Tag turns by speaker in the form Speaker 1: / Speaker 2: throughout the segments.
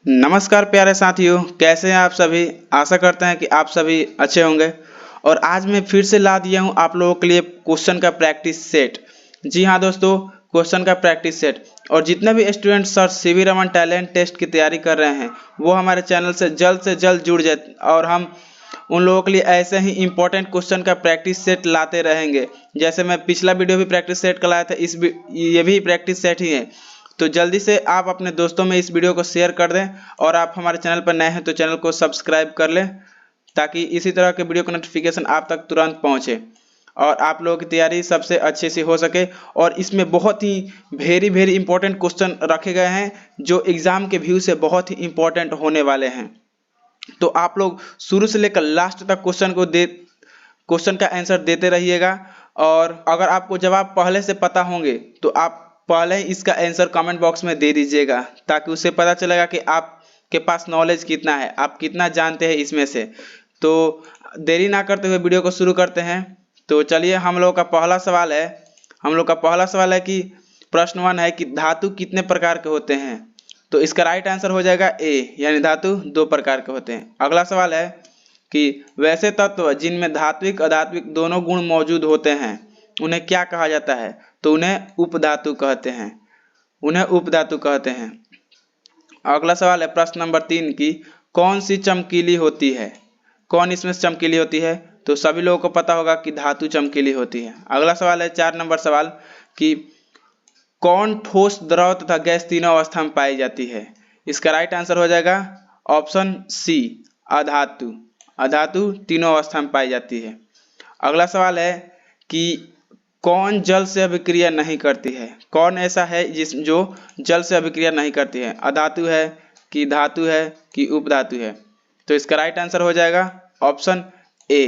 Speaker 1: नमस्कार प्यारे साथियों, कैसे हैं आप सभी। आशा करते हैं कि आप सभी अच्छे होंगे। और आज मैं फिर से ला दिया हूं आप लोगों के लिए क्वेश्चन का प्रैक्टिस सेट। जी हाँ दोस्तों, क्वेश्चन का प्रैक्टिस सेट। और जितने भी student sir CV Raman talent test की तैयारी कर रहे हैं वो हमारे चैनल से जल्द जुड़ जाए और हम उन लोगों के लिए ऐसे ही इंपॉर्टेंट क्वेश्चन का प्रैक्टिस सेट लाते रहेंगे। जैसे मैं पिछला वीडियो भी प्रैक्टिस सेट का लाया था, ये भी प्रैक्टिस सेट ही है। तो जल्दी से आप अपने दोस्तों में इस वीडियो को शेयर कर दें और आप हमारे चैनल पर नए हैं तो चैनल को सब्सक्राइब कर लें ताकि इसी तरह के वीडियो का नोटिफिकेशन आप तक तुरंत पहुंचे और आप लोगों की तैयारी सबसे अच्छे से हो सके। और इसमें बहुत ही वेरी इंपॉर्टेंट क्वेश्चन रखे गए हैं जो एग्जाम के व्यू से बहुत ही इंपॉर्टेंट होने वाले हैं। तो आप लोग शुरू से लेकर लास्ट तक क्वेश्चन का आंसर देते रहिएगा। और अगर आपको जवाब पहले से पता होंगे तो आप पहले ही इसका आंसर कमेंट बॉक्स में दे दीजिएगा ताकि उससे पता चलेगा कि आपके पास नॉलेज कितना है, आप कितना जानते हैं इसमें से। तो देरी ना करते हुए वीडियो को शुरू करते हैं। तो चलिए, हम लोग का पहला सवाल है कि प्रश्न 1 है कि धातु कितने प्रकार के होते हैं। तो इसका राइट आंसर हो जाएगा ए, यानी धातु 2 प्रकार के होते हैं। अगला सवाल है कि वैसे तत्व जिनमें धात्विक अधात्विक दोनों गुण मौजूद होते हैं उन्हें क्या कहा जाता है। तो उन्हें उपधातु कहते हैं। अगला सवाल है प्रश्न नंबर 3 की कौन सी चमकीली होती है। कौन इसमें से चमकीली होती है। तो सभी लोगों को पता होगा कि धातु चमकीली होती है। अगला सवाल है 4 नंबर सवाल कि कौन ठोस द्रव तथा गैस तीनों अवस्था में पाई जाती है। इसका राइट आंसर हो जाएगा ऑप्शन सी, अधातु तीनों अवस्था में पाई जाती है। अगला सवाल है कि कौन जल से अभिक्रिया नहीं करती है। कौन ऐसा है जो जल से अभिक्रिया नहीं करती है, अधातु है कि धातु है कि उपधातु है। तो इसका राइट आंसर हो जाएगा ऑप्शन ए।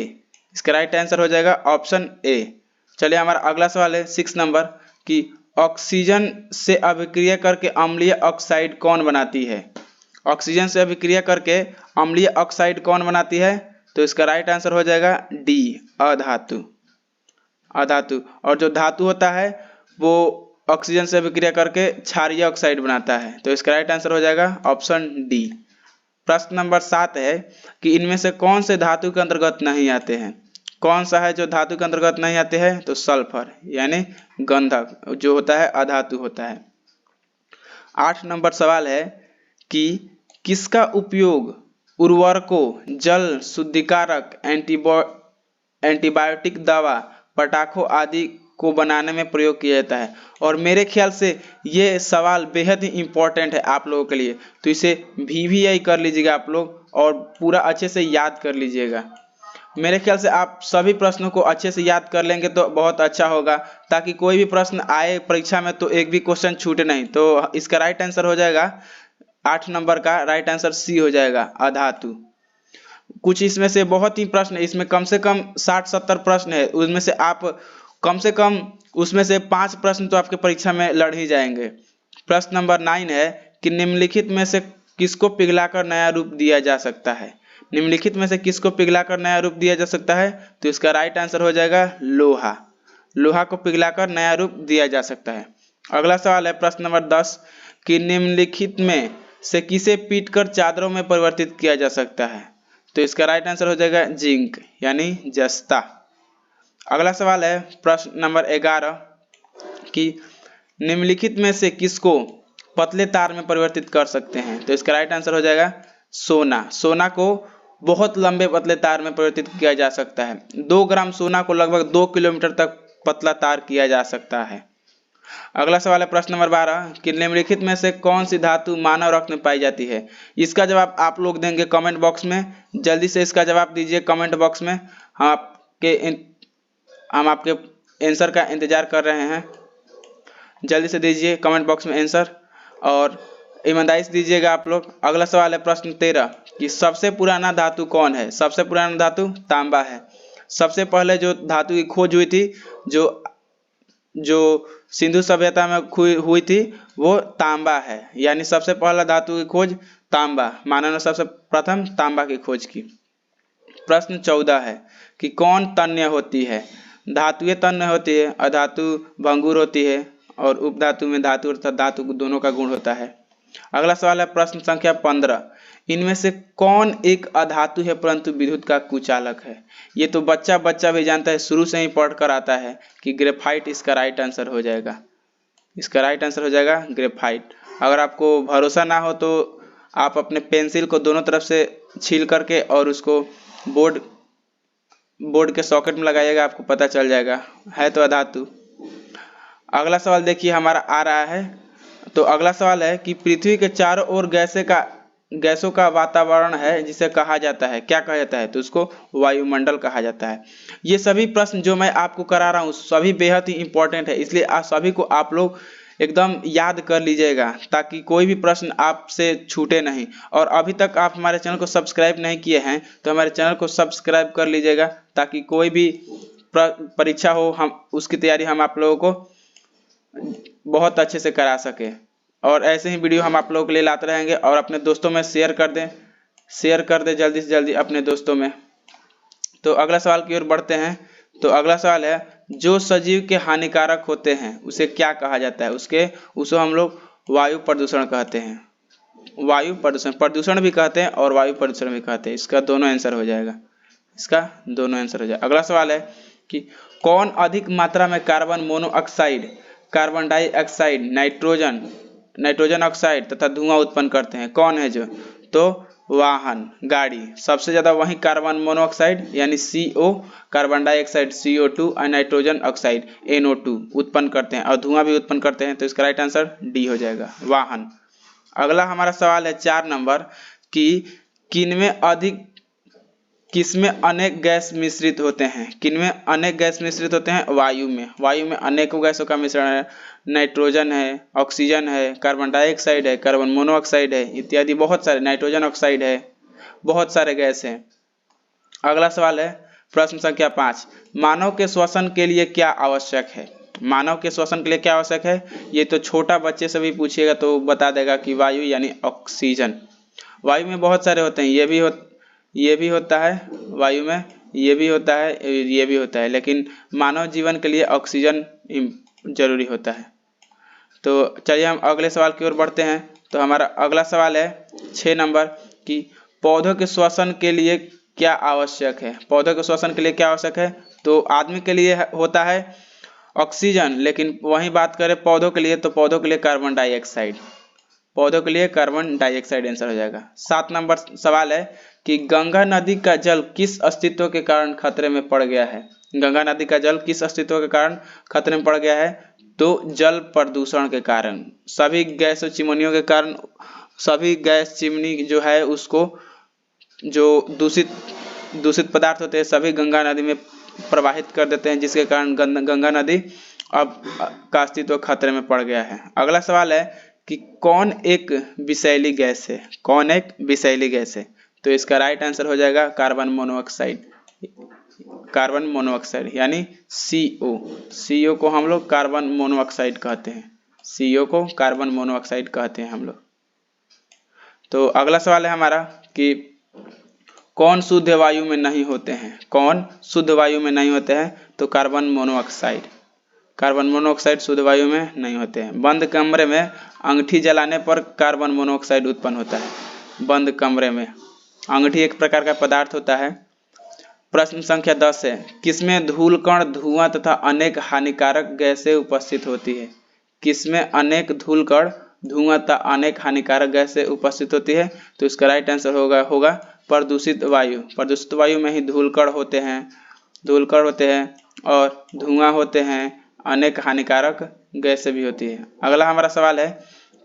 Speaker 1: चलिए, हमारा अगला सवाल है 6 नंबर कि ऑक्सीजन से अभिक्रिया करके अम्लीय ऑक्साइड कौन बनाती है। ऑक्सीजन से अभिक्रिया करके अम्लीय ऑक्साइड कौन बनाती है। तो इसका राइट आंसर हो जाएगा डी, अधातु। और जो धातु होता है वो ऑक्सीजन से अभिक्रिया करके क्षारीय ऑक्साइड बनाता है। तो इसका राइट आंसर हो जाएगा ऑप्शन डी। प्रश्न नंबर 7 है कि इनमें से कौन से धातु के अंतर्गत नहीं आते हैं। कौन सा है जो धातु के अंतर्गत नहीं आते हैं। तो सल्फर यानी गंधक जो होता है अधातु होता है। 8 नंबर सवाल है कि किसका उपयोग उर्वरकों, जल शुद्धिकारक, एंटीबायोटिक दवा, पटाखों आदि को बनाने में प्रयोग किया जाता है। और मेरे ख्याल से ये सवाल बेहद ही इम्पोर्टेंट है आप लोगों के लिए, तो इसे VVI कर लीजिएगा आप लोग और पूरा अच्छे से याद कर लीजिएगा। मेरे ख्याल से आप सभी प्रश्नों को अच्छे से याद कर लेंगे तो बहुत अच्छा होगा ताकि कोई भी प्रश्न आए परीक्षा में तो एक भी क्वेश्चन छूटे नहीं। तो इसका राइट आंसर हो जाएगा 8 नंबर का राइट आंसर सी हो जाएगा, अधातु। कुछ इसमें से बहुत ही प्रश्न है, इसमें कम से कम 60-70 प्रश्न है, उसमें से आप कम से कम उसमें से 5 प्रश्न तो आपके परीक्षा में लड़ ही जाएंगे। प्रश्न नंबर 9 है कि निम्नलिखित में से किसको पिघलाकर नया रूप दिया जा सकता है। निम्नलिखित में से किसको पिघलाकर नया रूप दिया जा सकता है। तो इसका राइट आंसर हो जाएगा लोहा को पिघलाकर नया रूप दिया जा सकता है। अगला सवाल है प्रश्न नंबर 10 कि निम्नलिखित में से किसे पीटकर चादरों में परिवर्तित किया जा सकता है। तो इसका राइट आंसर हो जाएगा जिंक यानी जस्ता। अगला सवाल है प्रश्न नंबर 11 कि निम्नलिखित में से किसको पतले तार में परिवर्तित कर सकते हैं। तो इसका राइट आंसर हो जाएगा सोना को बहुत लंबे पतले तार में परिवर्तित किया जा सकता है। 2 ग्राम सोना को लगभग 2 किलोमीटर तक पतला तार किया जा सकता है। अगला सवाल है प्रश्न नंबर 12 कि निम्नलिखित में से कौन सी धातु मानव रक्त में पाई जाती है। इसका जवाब आप लोग देंगे कमेंट बॉक्स में। जल्दी से इसका जवाब दीजिए कमेंट बॉक्स में। हम आपके आंसर का इंतजार कर रहे हैं। जल्दी से दीजिए कमेंट बॉक्स में आंसर और ईमानदारी से दीजिएगा आप लोग। अगला सवाल है प्रश्न 13 कि सबसे पुराना धातु कौन है। सबसे पुराना धातु तांबा है। सबसे पहले जो धातु की खोज हुई थी, जो सिंधु सभ्यता में हुई थी, वो तांबा है। यानी सबसे पहला धातु की खोज तांबा, मानव ने सबसे प्रथम तांबा की खोज की। प्रश्न 14 है कि कौन तन्य होती है। धातुएं तन्य होती है, अधातु भंगुर होती है और उपधातु में धातु अर्थात धातु दोनों का गुण होता है। अगला सवाल है प्रश्न संख्या 15, इनमें से कौन एक अधातु है परंतु विद्युत का कुचालक है? ये तो बच्चा भी जानता है, शुरू से ही पढ़ कर आता है कि ग्रेफाइट इसका राइट आंसर हो जाएगा। इसका राइट आंसर हो जाएगा ग्रेफाइट। अगर आपको भरोसा ना हो तो आप अपने पेंसिल को दोनों तरफ से छील करके और उसको बोर्ड के सॉकेट में लगाइएगा, आपको पता चल जाएगा, है तो अधातु। अगला सवाल देखिए हमारा आ रहा है। तो अगला सवाल है कि पृथ्वी के चारों ओर गैसों का वातावरण है जिसे कहा जाता है, क्या कहा जाता है? तो उसको वायुमंडल कहा जाता है। ये सभी प्रश्न जो मैं आपको करा रहा हूँ सभी बेहद ही इंपॉर्टेंट है, इसलिए आप सभी को आप लोग एकदम याद कर लीजिएगा ताकि कोई भी प्रश्न आपसे छूटे नहीं। और अभी तक आप हमारे चैनल को सब्सक्राइब नहीं किए हैं तो हमारे चैनल को सब्सक्राइब कर लीजिएगा ताकि कोई भी परीक्षा हो हम उसकी तैयारी हम आप लोगों को बहुत अच्छे से करा सके। और ऐसे ही वीडियो हम आप लोगों के लिए लाते रहेंगे। और अपने दोस्तों में शेयर कर दें जल्दी से जल्दी अपने दोस्तों में। तो अगला सवाल की ओर बढ़ते हैं। तो अगला सवाल है, जो सजीव के हानिकारक होते हैं उसे क्या कहा जाता है? उसे हम लोग वायु प्रदूषण कहते हैं। वायु प्रदूषण भी कहते हैं और वायु प्रदूषण भी कहते हैं। इसका दोनों आंसर हो जाएगा। अगला सवाल है कि कौन अधिक मात्रा में carbon monoxide, carbon dioxide, nitrogen oxide तथा धुआं उत्पन्न करते हैं? कौन है जो? तो वाहन, गाड़ी। सबसे ज्यादा वही कार्बन मोनोऑक्साइड यानी CO, कार्बन डाइऑक्साइड CO2 और नाइट्रोजन ऑक्साइड NO2 उत्पन्न करते हैं और धुआं भी उत्पन्न करते हैं। तो इसका राइट आंसर डी हो जाएगा, वाहन। अगला हमारा सवाल है 4 नंबर कि किसमें अनेक गैस मिश्रित होते हैं? किनमें अनेक गैस मिश्रित होते हैं? वायु में अनेकों गैसों का मिश्रण है। नाइट्रोजन है, ऑक्सीजन है, कार्बन डाइऑक्साइड है, कार्बन मोनोऑक्साइड है इत्यादि बहुत सारे, नाइट्रोजन ऑक्साइड है, बहुत सारे गैस हैं। अगला सवाल है प्रश्न संख्या 5, मानव के श्वसन के लिए क्या आवश्यक है? मानव के श्वसन के लिए क्या आवश्यक है? ये तो छोटा बच्चे से भी पूछिएगा तो बता देगा कि वायु यानी ऑक्सीजन। वायु में बहुत सारे होते हैं, ये भी होता है वायु में, ये भी होता है, ये भी होता है, लेकिन मानव जीवन के लिए ऑक्सीजन जरूरी होता है। तो चलिए हम अगले सवाल की ओर बढ़ते हैं। तो हमारा अगला सवाल है 6 नंबर कि पौधों के श्वसन के लिए क्या आवश्यक है? पौधों के श्वसन के लिए क्या आवश्यक है? तो आदमी के लिए होता है ऑक्सीजन, लेकिन वहीं बात करें पौधों के लिए तो पौधों के लिए कार्बन डाइऑक्साइड। पौधों के लिए कार्बन डाइऑक्साइड आंसर हो जाएगा। 7 नंबर सवाल है कि गंगा नदी का जल किस अस्तित्व के कारण खतरे में पड़ गया है? गंगा नदी का जल किस अस्तित्व के कारण खतरे में पड़ गया है? तो जल प्रदूषण के कारण, सभी गैस चिमनियों के कारण। सभी गैस चिमनी जो है उसको जो दूषित पदार्थ होते हैं सभी गंगा नदी में प्रवाहित कर देते हैं, जिसके कारण गंगा नदी अब का अस्तित्व खतरे में पड़ गया है। अगला सवाल है कि कौन एक विषैली गैस है? कौन एक विषैली गैस है? तो इसका राइट आंसर हो जाएगा कार्बन मोनोऑक्साइड यानी CO को हम लोग कार्बन मोनोऑक्साइड कहते हैं। CO को कार्बन मोनोऑक्साइड कहते हैं हम लोग। तो अगला सवाल है हमारा कि कौन शुद्ध वायु में नहीं होते हैं? कौन शुद्ध वायु में नहीं होते हैं? तो कार्बन मोनोऑक्साइड शुद्ध वायु में नहीं होते हैं। बंद कमरे में अंगूठी जलाने पर कार्बन मोनोऑक्साइड उत्पन्न होता है। बंद कमरे में अंगूठी एक प्रकार का पदार्थ होता है। प्रश्न संख्या 10 है, किसमें धूलकण, धुआं तथा अनेक हानिकारक गैसें उपस्थित होती है? किसमें अनेक धूलकण, धुआं तथा अनेक हानिकारक गैसें उपस्थित होती है? तो इसका राइट आंसर होगा प्रदूषित वायु। प्रदूषित वायु में ही धूलकण होते हैं और धुआं होते हैं, अनेक हानिकारक गैसें भी होती है। अगला हमारा सवाल है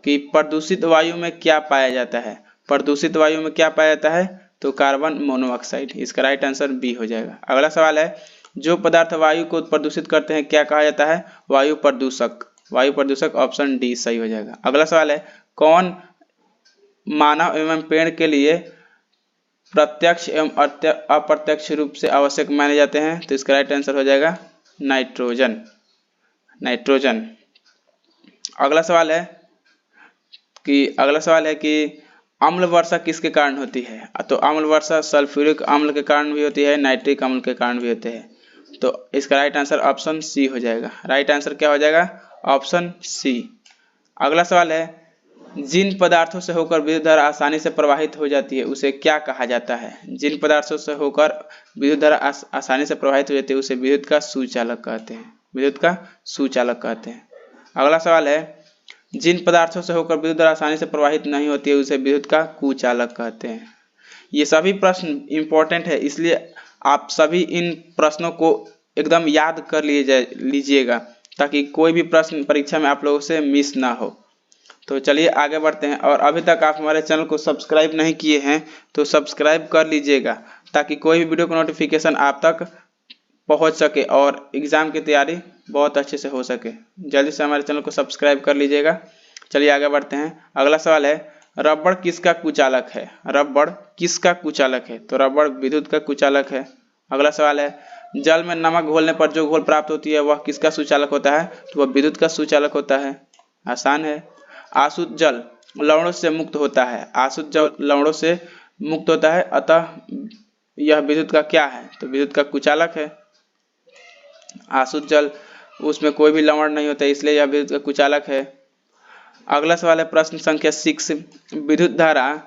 Speaker 1: कि प्रदूषित वायु में क्या पाया जाता है? प्रदूषित वायु में क्या पाया जाता है? तो कार्बन मोनोऑक्साइड। इसका राइट आंसर बी हो जाएगा। अगला सवाल है, जो पदार्थ वायु को प्रदूषित करते हैं क्या कहा जाता है? वायु प्रदूषक। ऑप्शन डी सही हो जाएगा। अगला सवाल है, कौन मानव एवं पेड़ के लिए प्रत्यक्ष एवं अप्रत्यक्ष रूप से आवश्यक माने जाते हैं? तो इसका राइट आंसर हो जाएगा नाइट्रोजन। अगला सवाल है कि अम्ल वर्षा किसके कारण होती है? तो अम्ल वर्षा सल्फ्यूरिक अम्ल के कारण भी होती है, नाइट्रिक अम्ल के कारण भी होते हैं। तो इसका राइट आंसर ऑप्शन सी हो जाएगा। राइट आंसर क्या हो जाएगा? Option C. अगला सवाल है, जिन पदार्थों से होकर विद्युत धारा आसानी से प्रवाहित हो जाती है उसे क्या कहा जाता है? जिन पदार्थों से होकर विद्युत धारा आसानी से प्रवाहित हो जाती है उसे विद्युत का सुचालक कहते हैं। विद्युत का सुचालक कहते हैं। अगला सवाल है, जिन पदार्थों से होकर विद्युत धारा आसानी से प्रवाहित नहीं होती है उसे विद्युत का कुचालक कहते हैं। ये सभी प्रश्न इंपॉर्टेंट है, इसलिए आप सभी इन प्रश्नों को एकदम याद कर लीजिएगा ताकि कोई भी प्रश्न परीक्षा में आप लोगों से मिस ना हो। तो चलिए आगे बढ़ते हैं। और अभी तक आप हमारे चैनल को सब्सक्राइब नहीं किए हैं तो सब्सक्राइब कर लीजिएगा ताकि कोई भी वीडियो का नोटिफिकेशन आप तक पहुंच सके और एग्जाम की तैयारी बहुत अच्छे से हो सके। जल्दी से हमारे चैनल को सब्सक्राइब कर लीजिएगा। चलिए आगे बढ़ते हैं। अगला सवाल है, रबड़ किसका कुचालक है? रबड़ किसका कुचालक है? तो रबड़ विद्युत का कुचालक है। अगला सवाल है, जल में नमक घोलने पर जो घोल प्राप्त होती है वह किसका सुचालक होता है? तो वह विद्युत का सुचालक होता है। आसान है। आसुत जल लवणों से मुक्त होता है। आसुत जल लवणों से मुक्त होता है, अतः यह विद्युत का क्या है? तो विद्युत का कुचालक है। आसुत जल, उसमें कोई भी लवण नहीं होता इसलिए यह विद्युत का कुचालक है। अगला सवाल है प्रश्न संख्या 6, विद्युत धारा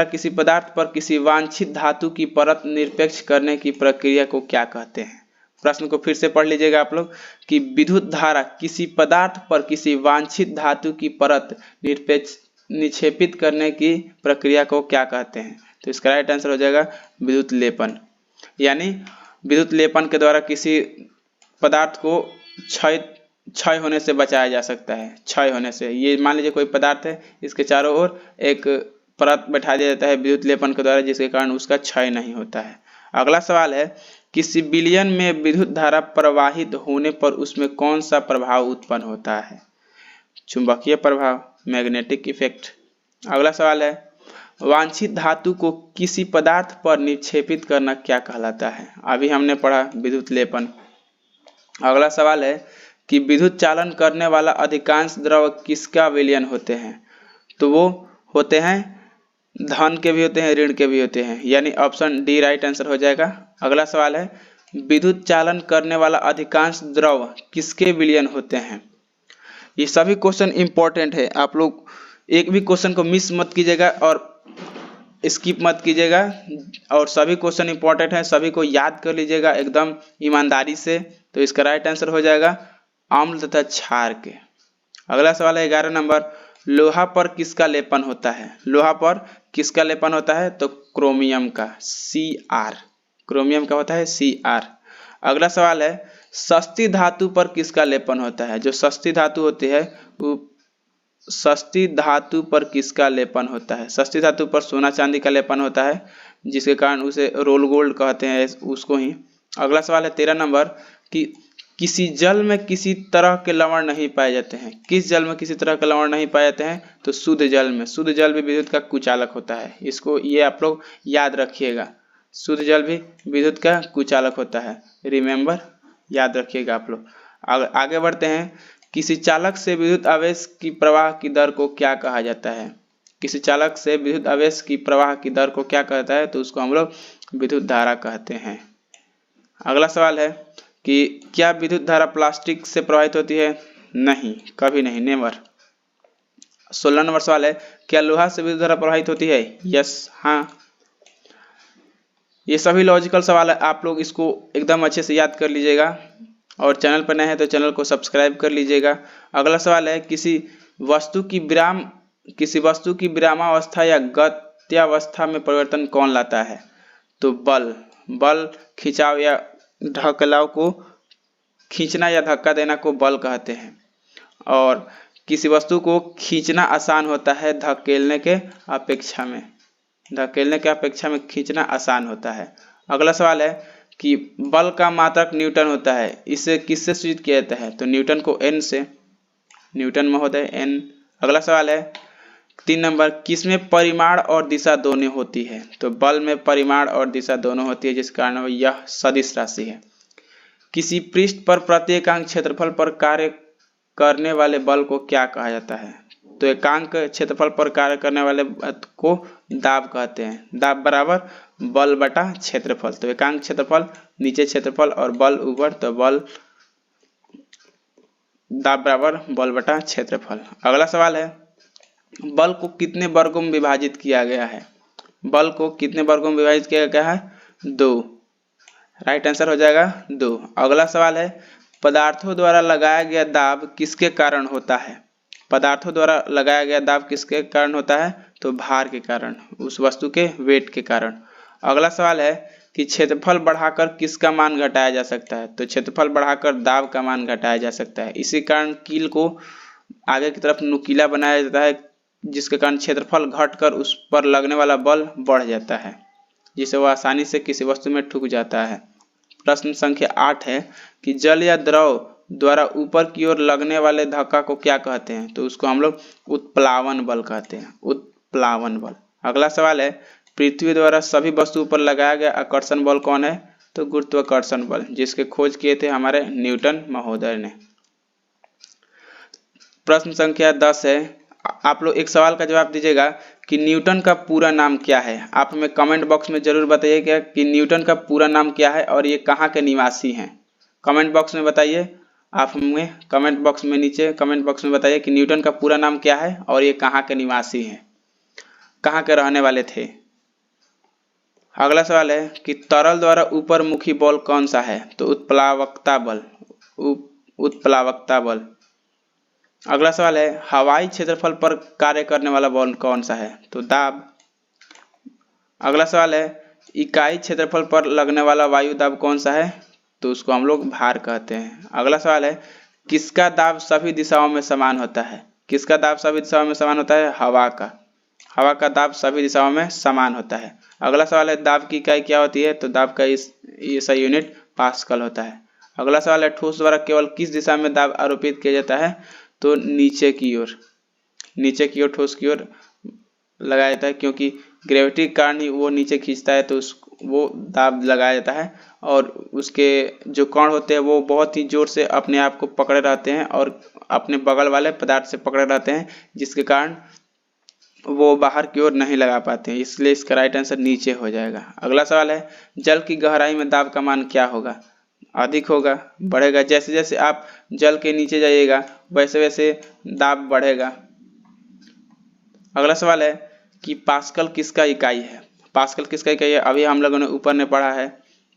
Speaker 1: किसी पदार्थ पर किसी वांछित धातु की परत निरपेक्ष करने की प्रक्रिया को क्या कहते हैं? प्रश्न को फिर से पढ़ लीजिएगा आप लोग कि विद्युत धारा किसी पदार्थ पर किसी वांछित धातु की परत निक्षेपित करने की प्रक्रिया को क्या कहते हैं? तो इसका राइट आंसर हो जाएगा विद्युत लेपन। यानी विद्युत लेपन के द्वारा किसी पदार्थ को क्षय होने से बचाया जा सकता है। क्षय होने से, ये मान लीजिए कोई पदार्थ है, इसके चारों ओर एक परत बैठा दिया जाता है विद्युत लेपन के द्वारा जिसके कारण उसका क्षय नहीं होता है। अगला सवाल है, किसी विलयन में विद्युत धारा प्रवाहित होने पर उसमें कौन सा प्रभाव उत्पन्न होता है? चुंबकीय प्रभाव, मैग्नेटिक इफेक्ट। अगला सवाल है, वांछित धातु को किसी पदार्थ पर निक्षेपित करना क्या कहलाता है? अभी हमने पढ़ा विद्युत लेपन। अगला सवाल है कि विद्युत चालन करने वाला अधिकांश द्रव किसका विलयन होते हैं? तो वो होते हैं धन के भी होते हैं, ऋण के भी होते हैं, यानी ऑप्शन डी राइट आंसर हो जाएगा। अगला सवाल है, विद्युत चालन करने वाला अधिकांश द्रव किसके विलयन होते हैं? ये सभी क्वेश्चन इंपॉर्टेंट है, आप लोग एक भी क्वेश्चन को मिस मत कीजिएगा और स्किप मत कीजिएगा। और सभी क्वेश्चन इंपॉर्टेंट है, सभी को याद कर लीजिएगा एकदम ईमानदारी से। तो इसका राइट आंसर हो जाएगा अम्ल तथा क्षार के। अगला सवाल है 11 नंबर, लोहा पर किसका लेपन होता है? लोहा पर किसका लेपन होता है? तो क्रोमियम का, Cr। क्रोमियम का होता है Cr। अगला सवाल है, सस्ती धातु पर किसका लेपन होता है? जो सस्ती धातु होती है वो सस्ती धातु पर किसका लेपन होता है? सस्ती धातु पर सोना चांदी का लेपन होता है जिसके कारण उसे रोल गोल्ड कहते हैं उसको ही। अगला सवाल है 13 नंबर कि किसी जल में किसी तरह के लवण नहीं पाए जाते हैं। किस जल में किसी तरह के लवण नहीं पाए जाते हैं? तो शुद्ध जल में। शुद्ध जल भी विद्युत का कुचालक होता है, इसको ये आप लोग याद रखिएगा। शुद्ध जल भी विद्युत का कुचालक होता है, रिमेंबर, याद रखिएगा आप लोग। आगे बढ़ते हैं, किसी चालक से विद्युत आवेश की प्रवाह की दर को क्या कहा जाता है? किसी चालक से विद्युत आवेश की प्रवाह की दर को क्या कहता है? तो उसको हम लोग विद्युत धारा कहते हैं। अगला सवाल है कि क्या विद्युत धारा प्लास्टिक से प्रवाहित होती है? नहीं, कभी नहीं, नेवर। 16 नंबर सवाल है, क्या लोहा से विद्युत धारा प्रवाहित होती है? यस, हाँ। ये सभी लॉजिकल सवाल है, आप लोग इसको एकदम अच्छे से याद कर लीजिएगा। और चैनल पर नए हैं तो चैनल को सब्सक्राइब कर लीजिएगा। अगला सवाल है, किसी वस्तु की विरामावस्था या गत्यावस्था में परिवर्तन कौन लाता है? तो बल खिंचाव या ढकेलाव को, खींचना या धक्का देना को बल कहते हैं। और किसी वस्तु को खींचना आसान होता है धकेलने के अपेक्षा में खींचना आसान होता है। अगला सवाल है कि बल का मात्रक न्यूटन होता है, इसे किससे सूचित किया जाता है? तो न्यूटन को n से, न्यूटन महोदय n। अगला सवाल है 3 नंबर, किसमें परिमाण और दिशा दोनों होती है? तो बल में परिमाण और दिशा दोनों होती है जिस कारण यह सदिश राशि है। किसी पृष्ठ पर प्रत्येकांक क्षेत्रफल पर कार्य करने वाले बल को क्या कहा जाता है? तो एकांक क्षेत्रफल पर कार्य करने वाले को दाब कहते हैं। दाब बराबर बल बटा क्षेत्रफल। तो एकांक क्षेत्रफल नीचे क्षेत्रफल और बल ऊपर, तो बल दाब बराबर बल बटा क्षेत्रफल। अगला सवाल है, बल को कितने वर्गों में विभाजित किया गया है? बल को कितने वर्गों में विभाजित किया गया है? 2। राइट आंसर हो जाएगा 2। अगला सवाल है, पदार्थों द्वारा लगाया गया दाब किसके कारण होता है? पदार्थों द्वारा लगाया गया दाब किसके कारण होता है? तो भार के कारण, उस वस्तु के वेट के कारण। अगला सवाल है कि क्षेत्रफल बढ़ाकर किसका मान घटाया जा सकता है? तो क्षेत्रफल बढ़ाकर दाब का मान घटाया जा सकता है। इसी कारण कील को आगे की तरफ नुकीला बनाया जाता है, जिसके कारण क्षेत्रफल घटकर उस पर लगने वाला बल बढ़ जाता है, जिससे वह आसानी से किसी वस्तु में ठुक जाता है। प्रश्न संख्या 8 है कि जल या द्रव द्वारा ऊपर की ओर लगने वाले धक्का को क्या कहते हैं? तो उसको हम लोग उत्प्लावन बल कहते हैं, उत्प्लावन बल। अगला सवाल है, पृथ्वी द्वारा सभी वस्तुओं पर लगाया गया आकर्षण बल कौन है? तो गुरुत्वाकर्षण बल, जिसके खोज किए थे हमारे न्यूटन महोदय ने। प्रश्न संख्या 10 है, आप लोग एक सवाल का जवाब दीजिएगा कि न्यूटन का पूरा नाम क्या है? आप हमें कमेंट बॉक्स में जरूर बताइएगा कि न्यूटन का पूरा नाम क्या है और ये कहाँ के निवासी हैं। कमेंट बॉक्स में बताइए, आप हमें कमेंट बॉक्स में नीचे कमेंट बॉक्स में बताइए कि न्यूटन का पूरा नाम क्या है और ये कहाँ के निवासी हैं, कहाँ के रहने वाले थे। अगला सवाल है कि तरल द्वारा ऊपर मुखी बल कौन सा है? तो उत्प्लावकता बल, उत्प्लावकता बल। अगला सवाल है, हवाई क्षेत्रफल पर कार्य करने वाला बल कौन सा है? तो दाब। अगला सवाल है, इकाई क्षेत्रफल पर लगने वाला वायु दाब कौन सा है? तो उसको हम लोग भार कहते हैं। अगला सवाल है, किसका दाब सभी दिशाओं में समान होता है? किसका दाब सभी दिशाओं में समान होता है? हवा का। हवा का दाब सभी दिशाओं में समान होता है। अगला सवाल है, दाब की इकाई क्या होती है? तो दाब का इसका यूनिट पास्कल होता है। अगला सवाल है, ठोस द्वारा केवल किस दिशा में दाब आरोपित किया जाता है? तो नीचे की ओर, नीचे की ओर ठोस की ओर लगाया जाता है, क्योंकि ग्रेविटी के कारण ही वो नीचे खींचता है, तो वो दाब लगाया जाता है। और उसके जो कण होते हैं वो बहुत ही जोर से अपने आप को पकड़े रहते हैं और अपने बगल वाले पदार्थ से पकड़े रहते हैं, जिसके कारण वो बाहर की ओर नहीं लगा पाते हैं, इसलिए इसका राइट आंसर नीचे हो जाएगा। अगला सवाल है, जल की गहराई में दाब का मान क्या होगा? अधिक होगा, बढ़ेगा। जैसे जैसे आप जल के नीचे जाइएगा वैसे वैसे दाब बढ़ेगा। अगला सवाल है कि पास्कल किसका इकाई है? पास्कल किसका इकाई है? अभी हम लोगों ने ऊपर ने पढ़ा है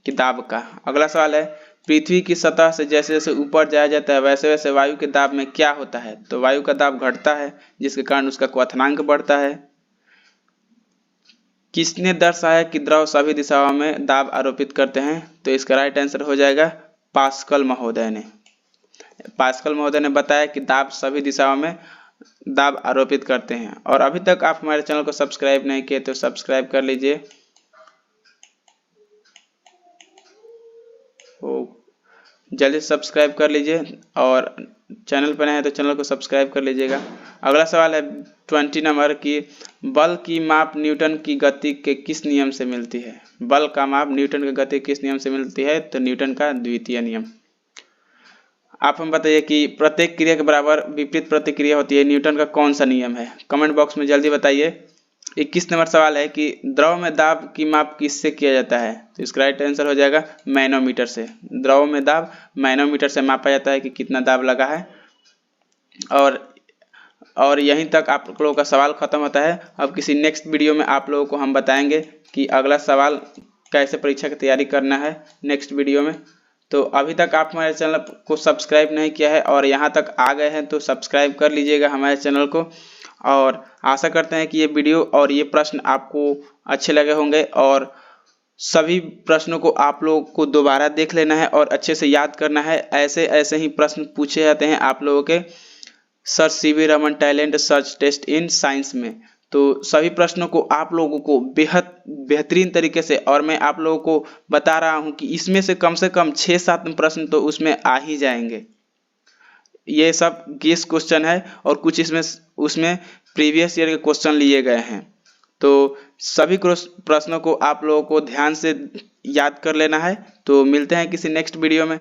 Speaker 1: कि दाब का। अगला सवाल है, पृथ्वी की सतह से जैसे जैसे ऊपर जाया जाता है वैसे वैसे वायु के दाब में क्या होता है? तो वायु का दाब घटता है, जिसके कारण उसका क्वथनांक बढ़ता है। किसने दर्शाया कि द्रव सभी दिशाओं में दाब आरोपित करते हैं? तो इसका राइट आंसर हो जाएगा पास्कल महोदय ने। पास्कल महोदय ने बताया कि दाब सभी दिशाओं में दाब आरोपित करते हैं। और अभी तक आप हमारे चैनल को सब्सक्राइब नहीं किए तो सब्सक्राइब कर लीजिए, जल्दी सब्सक्राइब कर लीजिए, और चैनल पर नए हैं तो चैनल को सब्सक्राइब कर लीजिएगा। अगला सवाल है 20 नंबर की, बल की माप न्यूटन की गति के किस नियम से मिलती है? बल का माप न्यूटन की गति किस नियम से मिलती है? तो न्यूटन का द्वितीय नियम। आप हम बताइए कि प्रत्येक क्रिया के बराबर विपरीत प्रतिक्रिया होती है, न्यूटन का कौन सा नियम है? कमेंट बॉक्स में जल्दी बताइए। 21 नंबर सवाल है कि द्रव में दाब की माप किससे किया जाता है? तो इसका राइट आंसर हो जाएगा मैनोमीटर से। द्रव में दाब मैनोमीटर से मापा जाता है कि कितना दाब लगा है। और यहीं तक आप लोगों का सवाल खत्म होता है। अब किसी नेक्स्ट वीडियो में आप लोगों को हम बताएंगे कि अगला सवाल कैसे परीक्षा की तैयारी करना है नेक्स्ट वीडियो में। तो अभी तक आप हमारे चैनल को सब्सक्राइब नहीं किया है और यहाँ तक आ गए हैं तो सब्सक्राइब कर लीजिएगा हमारे चैनल को। और आशा करते हैं कि ये वीडियो और ये प्रश्न आपको अच्छे लगे होंगे, और सभी प्रश्नों को आप लोगों को दोबारा देख लेना है और अच्छे से याद करना है। ऐसे ऐसे ही प्रश्न पूछे जाते हैं आप लोगों के sir CV Raman talent search test in science में। तो सभी प्रश्नों को आप लोगों को बेहतरीन तरीके से, और मैं आप लोगों को बता रहा हूं कि इसमें से कम 6-7 प्रश्न तो उसमें आ ही जाएंगे। ये सब गेस क्वेश्चन है और कुछ उसमें प्रीवियस ईयर के क्वेश्चन लिए गए हैं। तो सभी प्रश्नों को आप लोगों को ध्यान से याद कर लेना है। तो मिलते हैं किसी नेक्स्ट वीडियो में।